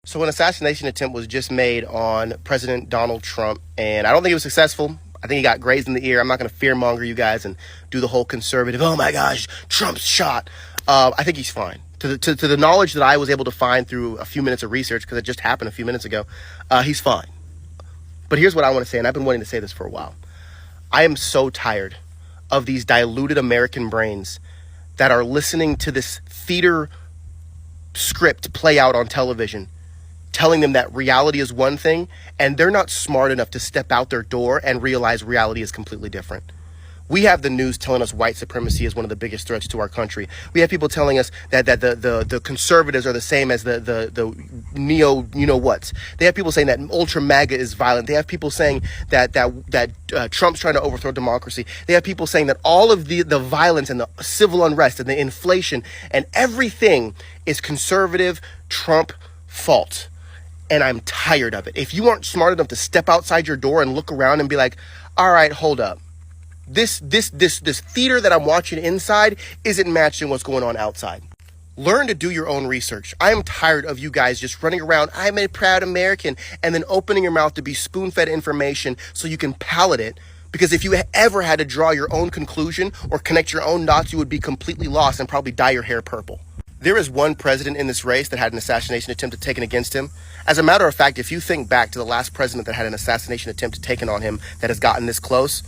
So an assassination attempt was just made on President Donald Trump, and I don't think it was successful. I think he got grazed in the ear. I'm not going to fearmonger you guys and do the whole conservative, oh my gosh, Trump's shot. I think he's fine. To the knowledge that I was able to find through a few minutes of research, because it just happened a few minutes ago, he's fine. But here's what I want to say, and I've been wanting to say this for a while. I am so tired of these diluted American brains that are listening to this theater script play out on television, telling them that reality is one thing, and they're not smart enough to step out their door and realize reality is completely different. We have the news telling us white supremacy is one of the biggest threats to our country. We have people telling us that the conservatives are the same as the neo you-know-whats. They have people saying that ultra-MAGA is violent. They have people saying that Trump's trying to overthrow democracy. They have people saying that all of the violence and the civil unrest and the inflation and everything is conservative Trump fault. And I'm tired of it. If you aren't smart enough to step outside your door and look around and be like, all right, hold up. This theater that I'm watching inside isn't matching what's going on outside. Learn to do your own research. I am tired of you guys just running around, I'm a proud American, and then opening your mouth to be spoon-fed information so you can palate it. Because if you ever had to draw your own conclusion or connect your own dots, you would be completely lost and probably dye your hair purple. There is one president in this race that had an assassination attempt taken against him. As a matter of fact, if you think back to the last president that had an assassination attempt taken on him that has gotten this close,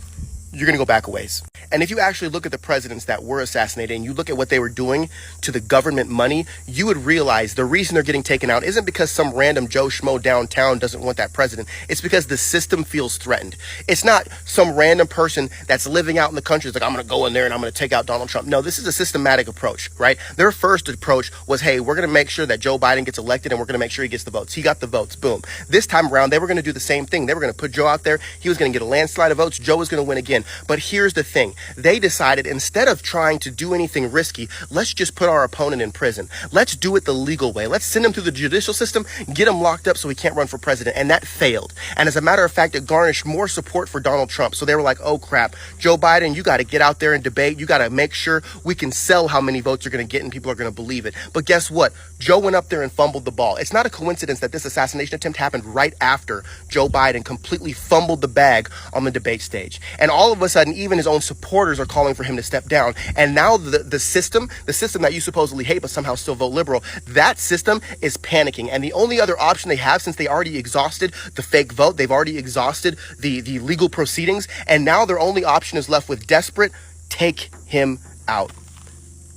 you're going to go back a ways. And if you actually look at the presidents that were assassinated and you look at what they were doing to the government money, you would realize the reason they're getting taken out isn't because some random Joe Schmo downtown doesn't want that president. It's because the system feels threatened. It's not some random person that's living out in the country. It's like, I'm going to go in there and I'm going to take out Donald Trump. No, this is a systematic approach, right? Their first approach was, hey, we're going to make sure that Joe Biden gets elected and we're going to make sure he gets the votes. He got the votes. Boom. This time around, they were going to do the same thing. They were going to put Joe out there. He was going to get a landslide of votes. Joe was going to win again. But here's the thing. They decided instead of trying to do anything risky, let's just put our opponent in prison. Let's do it the legal way. Let's send him through the judicial system, get him locked up so he can't run for president. And that failed. And as a matter of fact, it garnished more support for Donald Trump. So they were like, oh crap, Joe Biden, you got to get out there and debate. You got to make sure we can sell how many votes you're going to get and people are going to believe it. But guess what? Joe went up there and fumbled the ball. It's not a coincidence that this assassination attempt happened right after Joe Biden completely fumbled the bag on the debate stage. And all of a sudden, even his own supporters are calling for him to step down. And now the system that you supposedly hate but somehow still vote liberal, that system is panicking. And the only other option they have, since they already exhausted the fake vote, they've already exhausted the legal proceedings, and now their only option is left with desperate, take him out.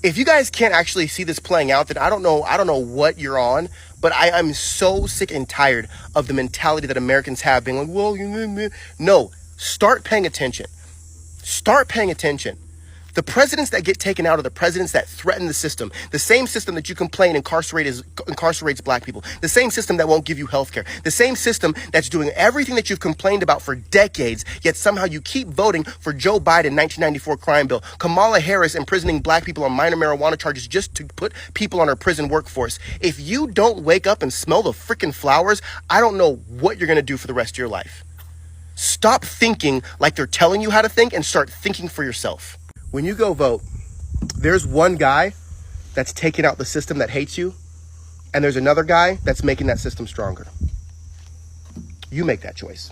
If you guys can't actually see this playing out, then I don't know what you're on, but I'm so sick and tired of the mentality that Americans have, being like, well, no, start paying attention. Start paying attention. The presidents that get taken out are the presidents that threaten the system. The same system that you complain incarcerates black people. The same system that won't give you health care. The same system that's doing everything that you've complained about for decades, yet somehow you keep voting for Joe Biden 1994 crime bill, Kamala Harris imprisoning black people on minor marijuana charges just to put people on our prison workforce. If you don't wake up and smell the freaking flowers, I don't know what you're going to do for the rest of your life. Stop thinking like they're telling you how to think and start thinking for yourself. When you go vote, there's one guy that's taking out the system that hates you, and there's another guy that's making that system stronger. You make that choice.